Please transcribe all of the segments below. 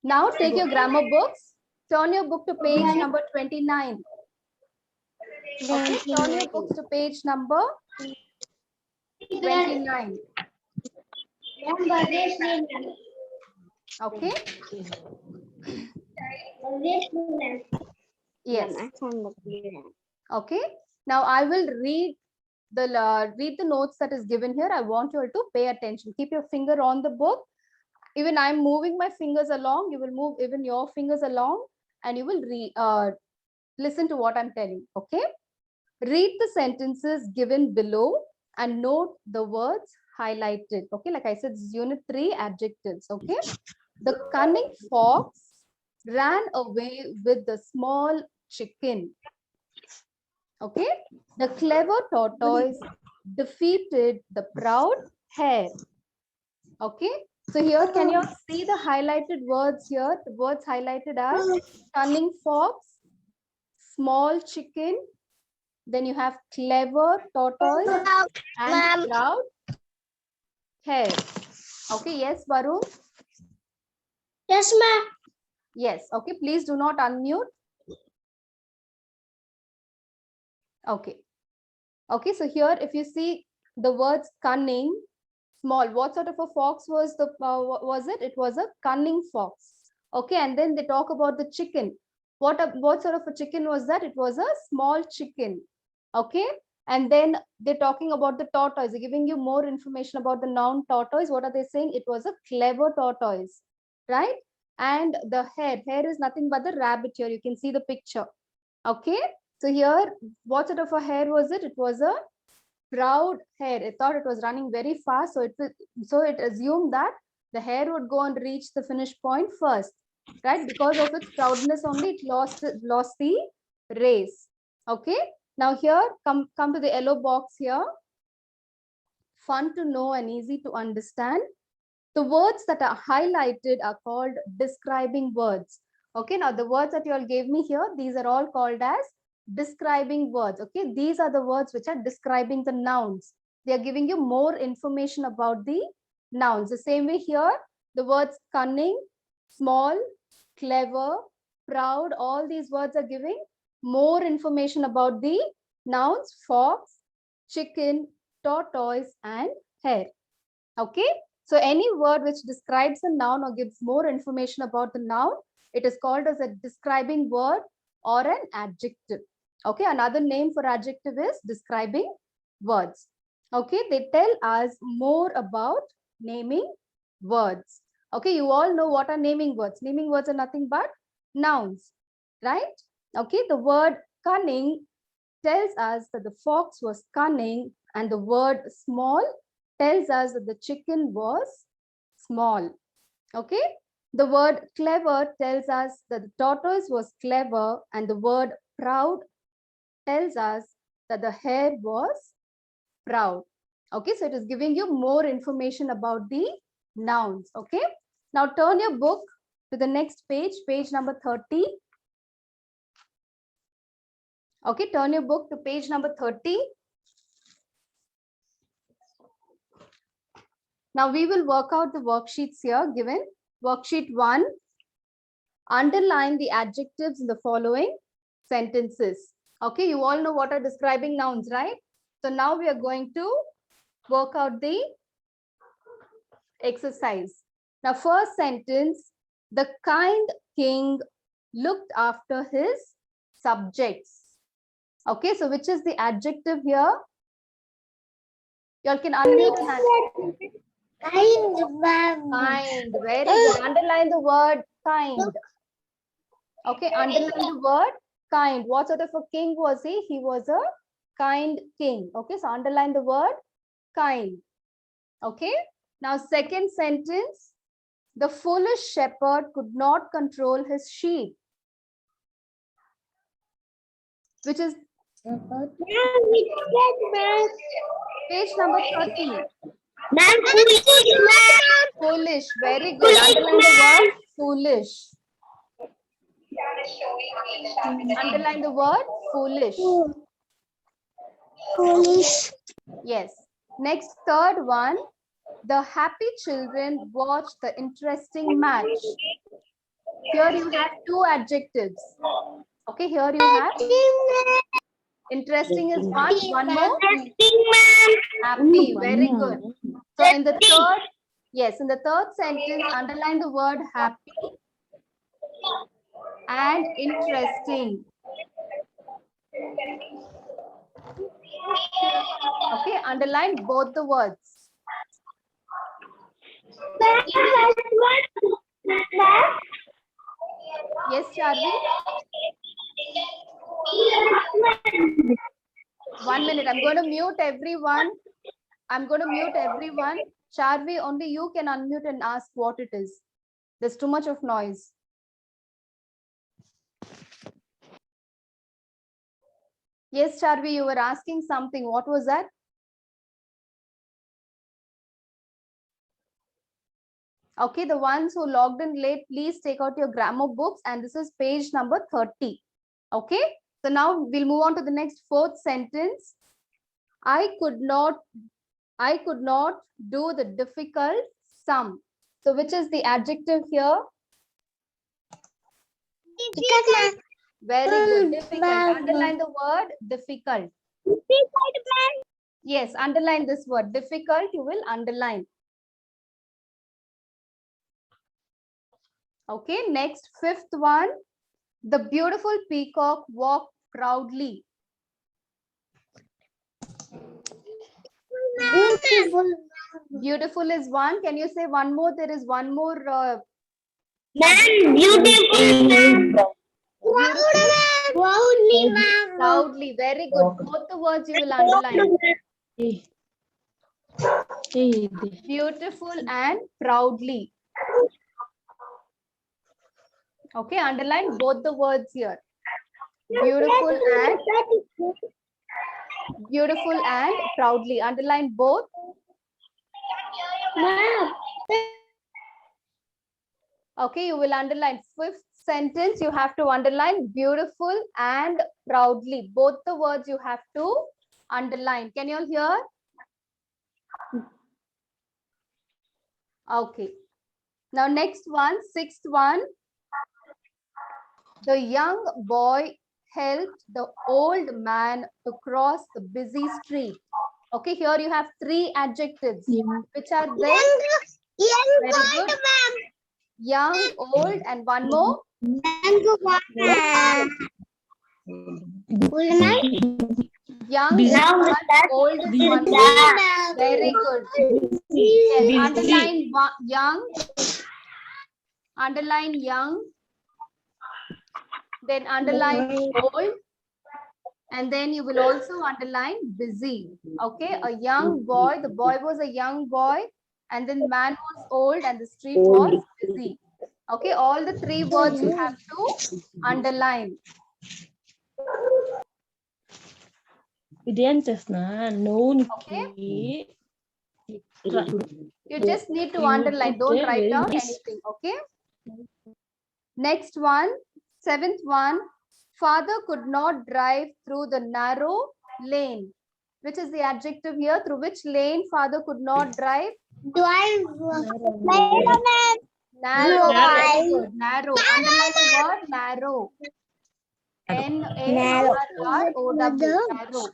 Now take your grammar books. Turn your book to page number 29. Okay, turn your books to page number 29. Okay. Yes. Okay. Now I will read the notes that is given here. I want you all to pay attention. Keep your finger on the book. Even I'm moving my fingers along. You will move even your fingers along, and you will listen to what I'm telling. Okay. Read the sentences given below and note the words highlighted. Okay, like I said, this is unit 3, adjectives. Okay. The cunning fox ran away with the small chicken. Okay. The clever tortoise defeated the proud hare. Okay. So here, can you see the highlighted words here? The words highlighted are cunning fox, small chicken, then you have clever tortoise and proud hare. Okay, yes, Varun? Yes, ma'am. Yes, okay, please do not unmute. Okay. Okay, so here if you see the words cunning, small, what sort of a fox was it? It was a cunning fox. Okay, and then they talk about the chicken. What sort of a chicken was that? It was a small chicken. Okay, and then they're talking about the tortoise. They're giving you more information about the noun tortoise. What are they saying? It was a clever tortoise, right? And the hare is nothing but the rabbit here. You can see the picture. Okay, so here, what sort of a hare was it? It was a proud hare. It thought it was running very fast, so it assumed that the hare would go and reach the finish point first, right? Because of its proudness only, it lost the race. Okay. Now here, come to the yellow box here. Fun to know and easy to understand. The words that are highlighted are called describing words. Okay. Now the words that you all gave me here, these are all called as describing words. Okay, these are the words which are describing the nouns. They are giving you more information about the nouns. The same way here, the words cunning, small, clever, proud, all these words are giving more information about the nouns fox, chicken, tortoise, and hare. Okay, so any word which describes a noun or gives more information about the noun, it is called as a describing word or an adjective. Okay, another name for adjective is describing words. Okay, they tell us more about naming words. Okay, you all know what are naming words. Naming words are nothing but nouns, right? Okay, the word cunning tells us that the fox was cunning, and the word small tells us that the chicken was small. Okay, the word clever tells us that the tortoise was clever, and the word proud tells us that the hare was proud. Okay, so it is giving you more information about the nouns. Okay, now turn your book to the next page, page number 30. Okay, turn your book to page number 30. Now we will work out the worksheets here given. Worksheet 1, underline the adjectives in the following sentences. Okay, you all know what are describing nouns, right? So now we are going to work out the exercise. Now, first sentence, the kind king looked after his subjects. Okay, so which is the adjective here? You all can unmute and kind, very good. Underline the word kind. Okay, underline the word kind. What sort of a king was he? He was a kind king. Okay, so underline the word kind. Okay, now second sentence, the foolish shepherd could not control his sheep, which is page number 30. Foolish, very good. Underline the word foolish. Underline the word foolish. Foolish. Yes. Next, third one. The happy children watched the interesting match. Here you have two adjectives. Okay, here you have interesting is one more. Happy, very good. So in the third, yes, in the third sentence, underline the word happy and interesting. Okay, underline both the words. Yes, Charvi? 1 minute. I'm going to mute everyone. I'm going to mute everyone. Charvi, only you can unmute and ask what it is. There's too much of noise. Yes, Charvi, you were asking something. What was that? Okay, the ones who logged in late, please take out your grammar books, and this is page number 30. Okay, so now we'll move on to the next fourth sentence. I could not do the difficult sum. So which is the adjective here? Very good. Difficult. Underline the word difficult. Yes, underline this word difficult. You will underline. Okay, next, fifth one. The beautiful peacock walked proudly. Beautiful is one. Can you say one more? There is one more. Beautiful. Proudly. Very good. Both the words you will underline. Beautiful and proudly. Okay, underline both the words here. Beautiful and proudly. Underline both. Okay, you will underline fifth sentence. You have to underline beautiful and proudly. Both the words you have to underline. Can you all hear? Okay. Now next one, sixth one. The young boy helped the old man to cross the busy street. Okay, here you have three adjectives. Which are there? Very good. Young, old, and one more. Young is one, old is one more. Very good. Yes, underline young. Underline young. Then underline old. And then you will also underline busy. Okay, a young boy. The boy was a young boy. And then man was old and the street was busy. Okay, all the three words you have to underline. Okay. You just need to underline. Don't write down anything. Okay. Next one, seventh one. Father could not drive through the narrow lane. Which is the adjective here? Through which lane father could not drive? Narrow. Very good. Narrow. Underline the word narrow. N-A-R-R-O-W. Narrow.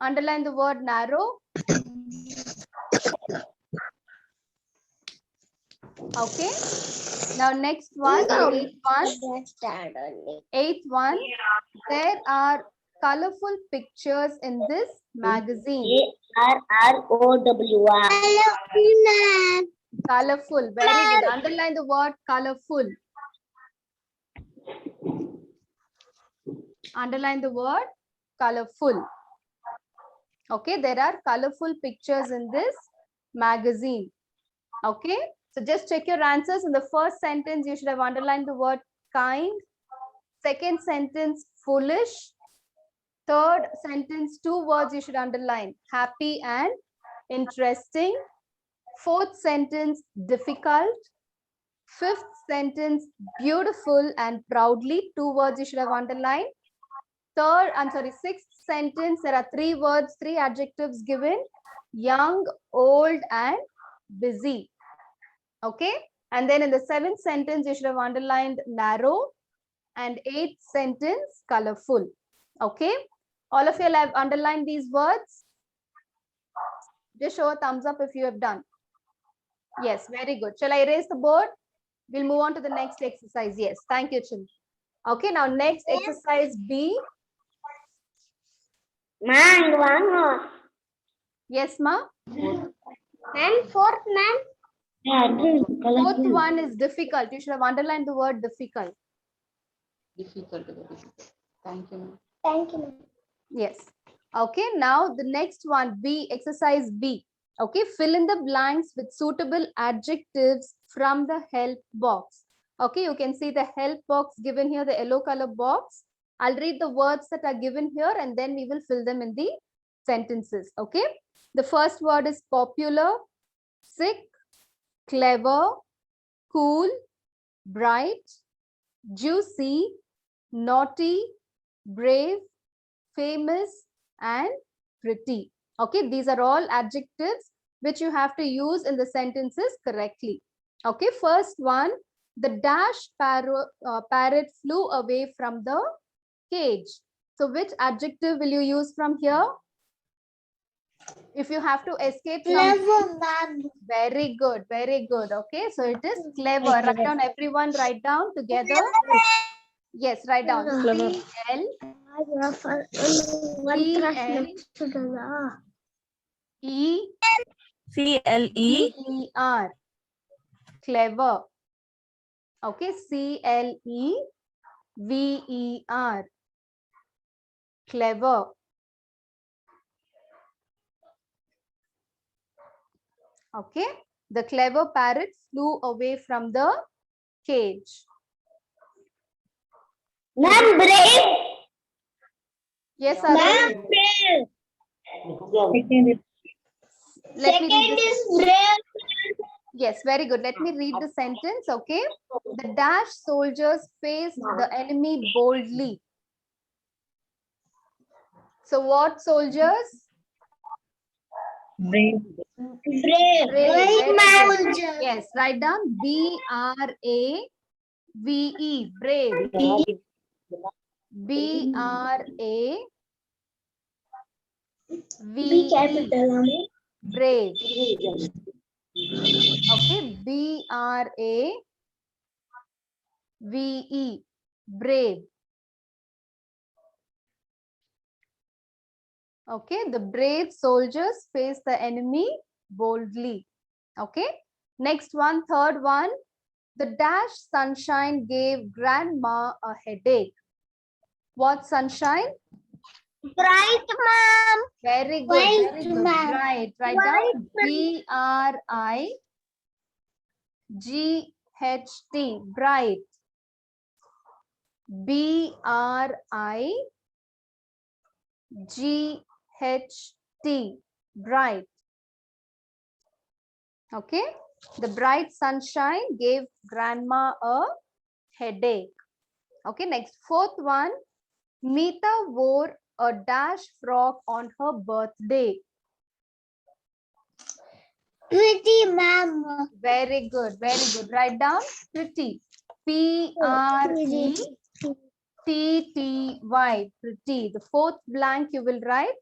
Underline the word narrow. Okay. Now next one, eighth one. There are colorful pictures in this magazine. A-R-R-O-W-R. Colorful. Very good. Underline the word colorful. Underline the word colorful. Okay, there are colorful pictures in this magazine. Okay, so just check your answers. In the first sentence, you should have underlined the word kind. Second sentence, foolish. Third sentence, two words you should underline, happy and interesting. Fourth sentence, difficult. Fifth sentence, beautiful and proudly. Two words you should have underlined. Sixth sentence, there are three words, three adjectives given, young, old, and busy. Okay, And then in the 7th sentence, you should have underlined narrow, and 8th sentence, colorful. Okay. All of you have underlined these words. Just show a thumbs up if you have done. Yes, very good. Shall I erase the board? We'll move on to the next exercise. Yes, thank you, Chin. Okay, now next exercise B. Ma'am, Yes, ma. and fourth ma'am. Fourth one is difficult. You should have underlined the word difficult. Difficult. Thank you, ma'am. Thank you, ma'am. Yes. Okay, now the next one, B, exercise B. Okay, fill in the blanks with suitable adjectives from the help box. Okay, you can see the help box given here, the yellow color box. I'll read the words that are given here and then we will fill them in the sentences. Okay, the first word is popular, sick, clever, cool, bright, juicy, naughty, brave, famous, and pretty. Okay, these are all adjectives which you have to use in the sentences correctly. Okay, first one, the dash parrot flew away from the cage. So which adjective will you use from here? If you have to escape from... Clever, ma'am. Very good, very good. Okay, so it is clever. Write down, everyone, write down together. Yes, write down. Clever. CLEVER. Clever. Okay, CLEVER. Clever. Okay, the clever parrot flew away from the cage. Ma'am, brave. Yes, Ma'am, Arun. brave. Let me read Second this. is brave. Yes, very good. Let me read the sentence. Okay, the dash soldiers faced the enemy boldly. So what soldiers? Brave. Brave. Brave, very ma'am. good. Yes, write down BRAVE. Brave. BRAVE. B capital, ma'am. Brave. Okay, BRAVE. Brave. Okay, the brave soldiers face the enemy boldly. Okay, next one, third one. The dash sunshine gave grandma a headache. What sunshine? Bright, ma'am. Very good, White, very good. ma'am. Right, write White, down BRIGHT. Bright. BRIGHT. Bright. Okay, the bright sunshine gave grandma a headache. Okay, next, fourth one. Meeta wore a dash frock on her birthday. Pretty, ma'am. Very good, very good. Write down pretty. PRETTY. Pretty. The fourth blank you will write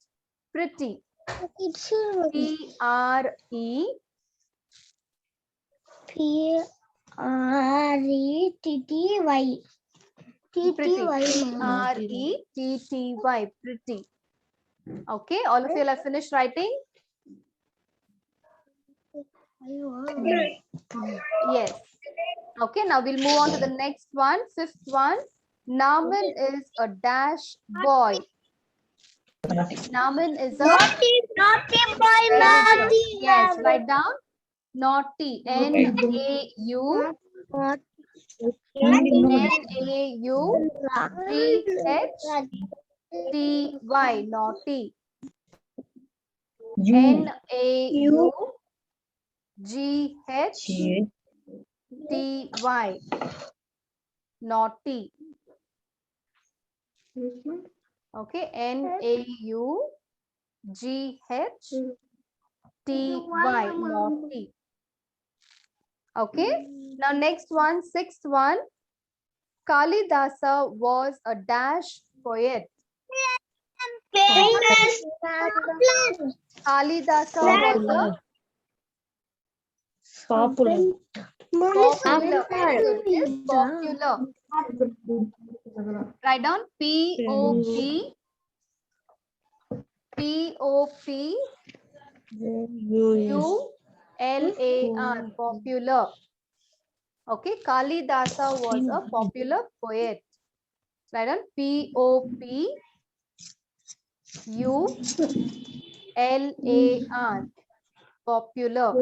pretty. It's PRE. PRETTY. PRETTY. Pretty. Okay, all of you have finished writing? Yes. Okay, now we'll move on to the next one. Fifth one. Naman is a dash boy. Naman is a... Naughty boy, Very good. naughty. Yes, write down. Naughty. NAUGHT. Naughty. NAUGHTY. Naughty. Okay, NAUGHTY. Naughty. Okay, Now next one, sixth one. Kalidasa was a dash poet. Famous. Kalidasa was a Popular. popular. Very good. It is popular. Write down P-O-P. P-O-P-U-L-A-R. Popular. Okay. Kalidasa was a popular poet. Write down P-O-P-U-L-A-R. Popular.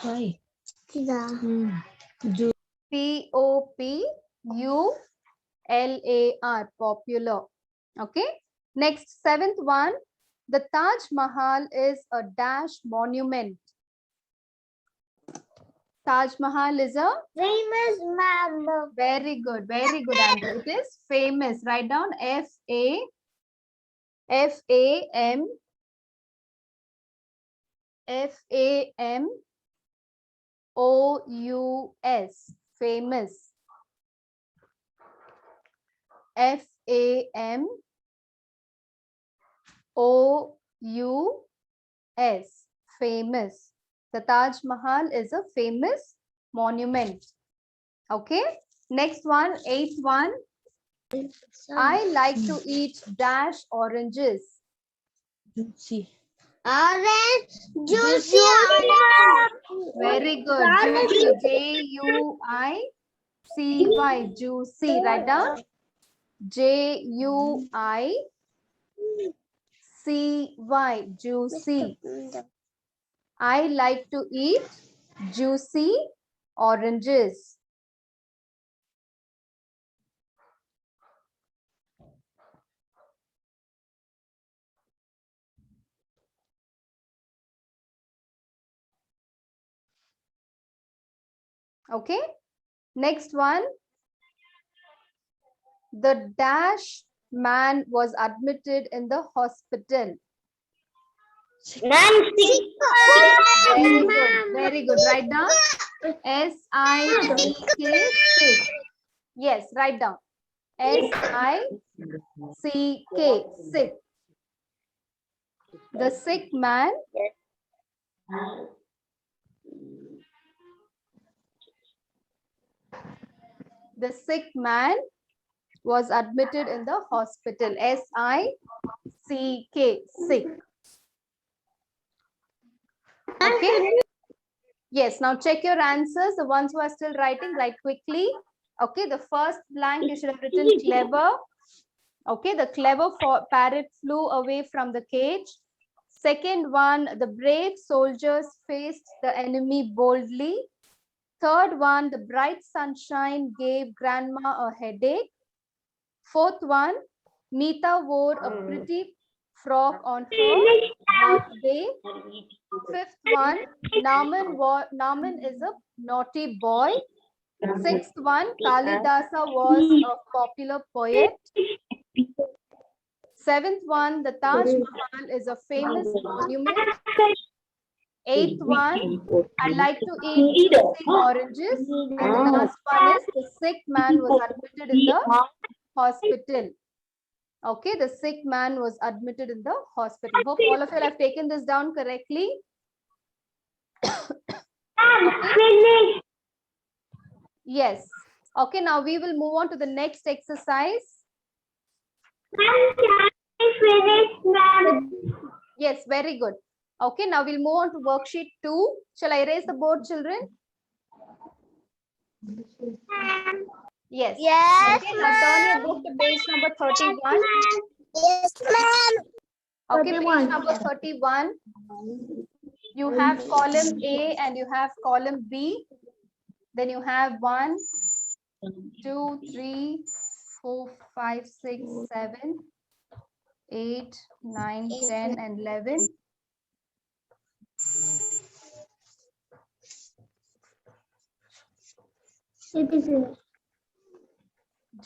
Hi. P-O-P-U-L-A-R. Popular. Okay. Next, seventh one. The Taj Mahal is a dash monument. Taj Mahal is a Famous, ma'am. very good, Andrew. It is famous. Write down F-A-M F-A-M-O-U-S. Famous. F-A-M-O-U-S. Famous. The Taj Mahal is a famous monument. Okay. Next one, eighth one. I like to eat dash oranges. See. Orange. Juicy orange. Very good. Juicy. J-U-I-C-Y. Juicy. Write down. J-U-I-C-Y. Juicy. I like to eat juicy oranges. Okay. Next one. The dash man was admitted in the hospital. Very good. Very good. Write down. S-I-C-K. Sick. Yes, write down. S-I-C-K. Sick. The sick man. The sick man was admitted in the hospital. S-I-C-K. Sick. Okay. Yes. Now check your answers. The ones who are still writing, write quickly. Okay. The first blank you should have written clever. Okay. The clever parrot flew away from the cage. Second one, the brave soldiers faced the enemy boldly. Third one, the bright sunshine gave grandma a headache. Fourth one, Meeta wore a pretty frock on her birthday. Fifth one, Naman is a naughty boy. Sixth one, Kalidasa was a popular poet. Seventh one, the Taj Mahal is a famous monument. Eighth one, I like to eat juicy oranges. And the last one is the sick man was admitted in the hospital. Okay, the sick man was admitted in the hospital. Hope all of you have taken this down correctly. Okay. Yes. Okay, now we will move on to the next exercise. Yes, very good. Okay, now we'll move on to worksheet 2. Shall I erase the board, children? Yes. Yes, Okay, now turn your book to page number 31. Yes, ma'am. Okay, page number 31. You have column A and you have column B. Then you have 1, 2, 3, 4, 5, 6, 7, 8, 9, 10, and 11.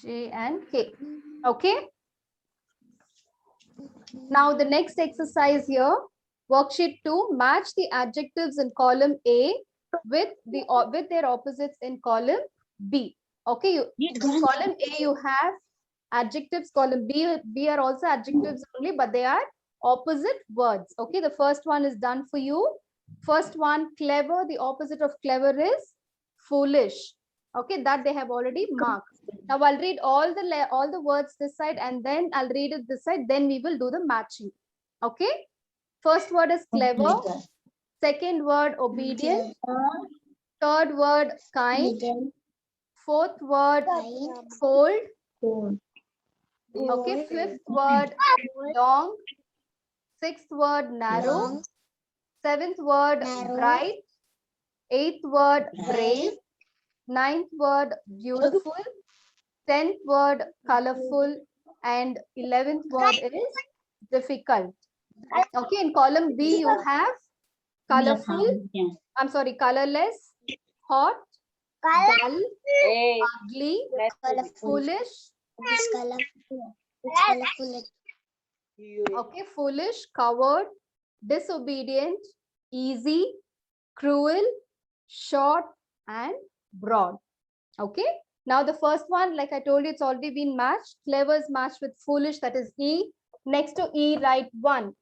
J and K. Okay. Now the next exercise here, worksheet 2, match the adjectives in column A with their opposites in column B. Okay, in column A you have adjectives, column B are also adjectives only, but they are opposite words. Okay, the first one is done for you. First one, clever. The opposite of clever is foolish. Okay, that they have already marked. Now I'll read all the words this side and then I'll read it this side. Then we will do the matching. Okay. First word is clever. Second word obedient. Third word kind. Fourth word cold. Okay. Fifth word long. Sixth word narrow. Seventh word bright. Eighth word brave. Ninth word beautiful. 10th word colorful. And 11th word is difficult. Okay, in column B you have colorful, I'm sorry, colorless, hot, dull, ugly, foolish. Okay, foolish, coward, disobedient, easy, cruel, short, and broad. Okay, now the first one, like I told you, it's already been matched. Clever is matched with foolish, that is E. Next to E, write 1.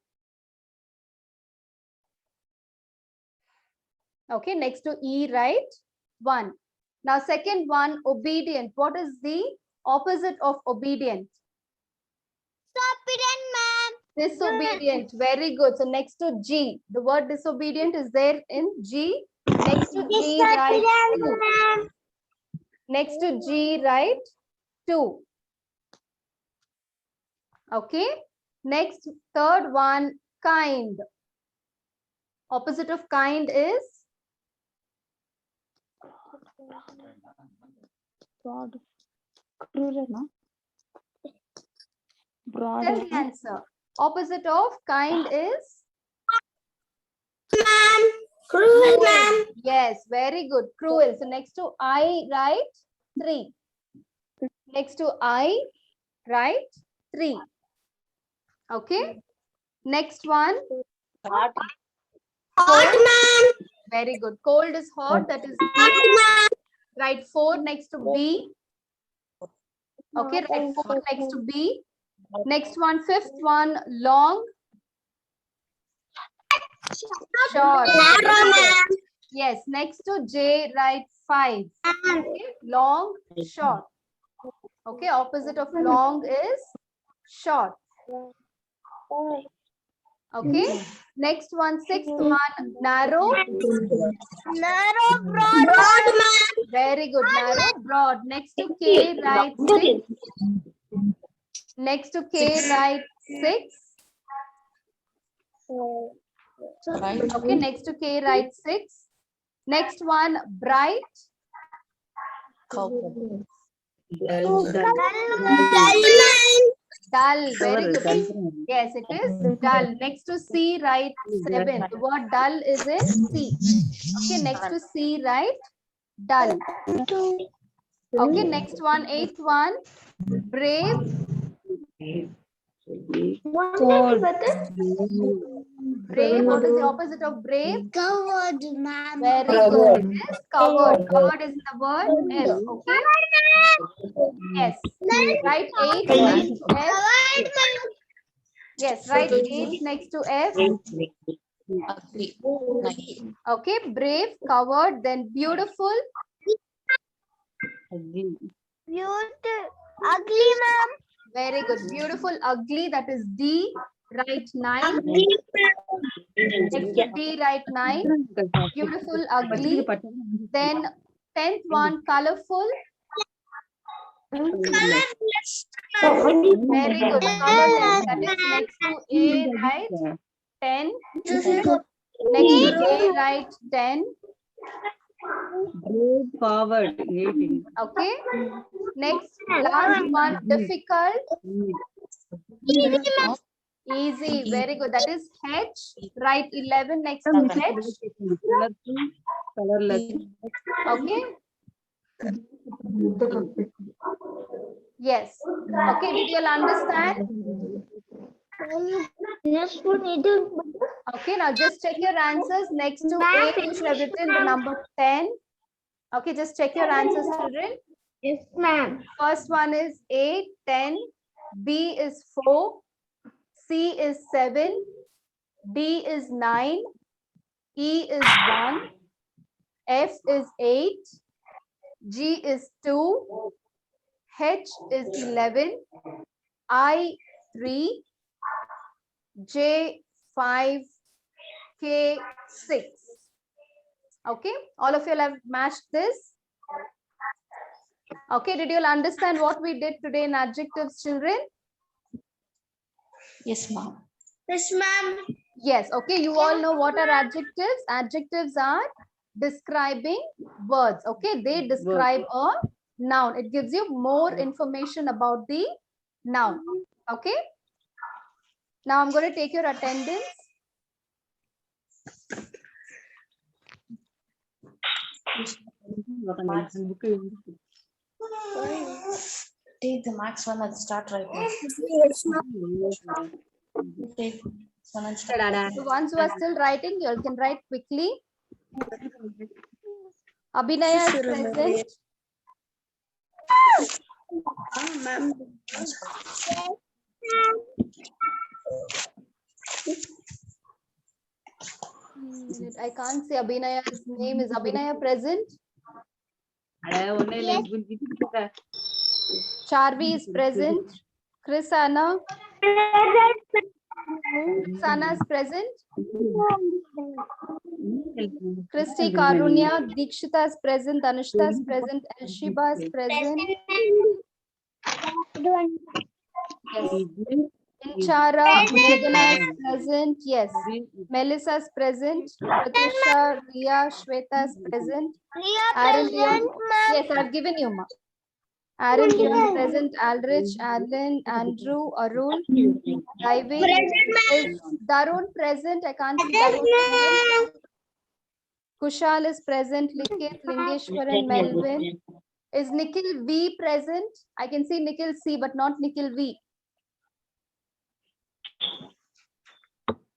Okay, next to E, write 1. Now, second one, obedient. What is the opposite of obedient? Disobedient. Very good. So, next to G, the word disobedient is there in G. Next to G, write 2. Next to G, write 2. Okay. Next, third one, kind. Opposite of kind is? Broad. Cruel, no? Broad. Tell the answer. Opposite of kind is? Cruel, ma'am. Yes, very good. Cruel. So next to I, write 3. Next to I, write 3. Okay. Next one. Hot, ma'am. Very good. Cold is hot. That is write 4 next to B. Okay, write 4 next to B. Next one, fifth one, long. Short. Yes, next to J, write 5. Okay, long, short. Okay, opposite of long is short. Okay, next one, sixth one, narrow. Narrow, broad, ma'am. Very good, narrow, broad. Next to K, write 6. Next to K, write 6. Okay, next to K, write 6. Next one, bright. Dull, very good. Yes, it is dull. Next to C, write 7. The word dull is in C. Okay, next to C, write dull. Okay, next one, eighth one, brave. Brave, what is the opposite of brave? Covered, ma'am. Very good. It is covered. Covered is the word F. Okay. Yes. Write 8 next to F. Yes, write 8 next to F. Okay, brave, covered, then beautiful. Beautiful. Ugly, ma'am. Very good. Beautiful, ugly, that is D. Write 9. Next to D, write 9. Beautiful, ugly. Then 10th one, colorful. Very good. Colorless. That is next to A, write 10. Next to A, write 10. Forward. Okay. Next, last one, difficult. Easy. Very good. That is H. Write 11 next to H. Colorless. Okay. Yes. Okay. Did you all understand? Okay, now just check your answers. Next to 8, you should have written the number 10. Okay, just check your answers, children. Yes, ma'am. First one is 8, 10. B is 4. C is 7. D is 9. E is 1. F is 8. G is 2. H is 11. I 3. J 5. K 6. Okay, all of you have matched this. Okay, did you all understand what we did today in adjectives, children? Yes, ma'am. Yes, ma'am. Yes, okay, you all know what are adjectives. Adjectives are describing words. Okay, they describe a noun. It gives you more information about the noun. Okay, now I'm going to take your attendance. Take the max one and start right now. Yes, ma'am. Take this one and start. The ones who are still writing, you all can write quickly. Abhinaya is present. Ma'am. I can't say Abhinaya's name. Is Abhinaya present? Charvi is present. Chris Anna. Sana is present. Christy Karunya. Dikshita is present. Anushta is present. Elshiba is present. Yes. Inchara. Meghana is present. Yes. Melissa is present. Pratisha, Ria, Shweta is present. Aaron Leon. Yes, I've given you, ma. Aaron Leon present. Aldrich, Alan, Andrew, Arun. Ivy. Is Darun present? I can't see Darun. Kushal is present. Likit, Lingeshwaran, Melvin. Is Nikhil V present? I can see Nikhil C, but not Nikhil V.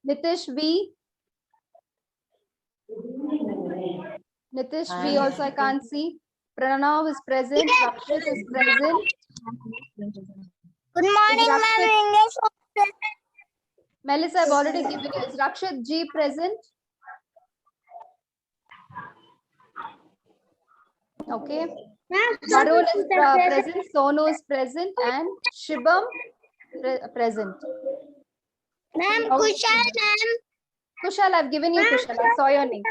Nitish V. Nitish V also I can't see. Pranav is present. Rakshit is present. Good morning, ma'am. English. Melissa, I've already given you. Is Rakshit G present? Okay. Varun is present. Sonu is present. And Shibam present. Ma'am, Kushal, ma'am. Kushal, I've given you Kushal. I saw your name.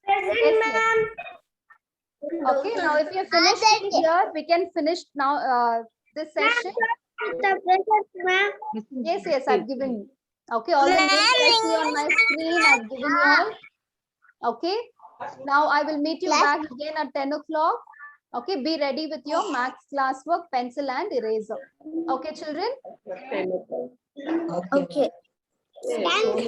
Present, Yes, ma'am. Okay, now if you're finished here, we can finish now this session. Yes, yes, I've given you. Okay, all the names I see on my screen, I've given you all. Okay, now I will meet you back again at 10 o'clock. Okay, be ready with your maths classwork, pencil and eraser. Okay, children? Okay. Thank you.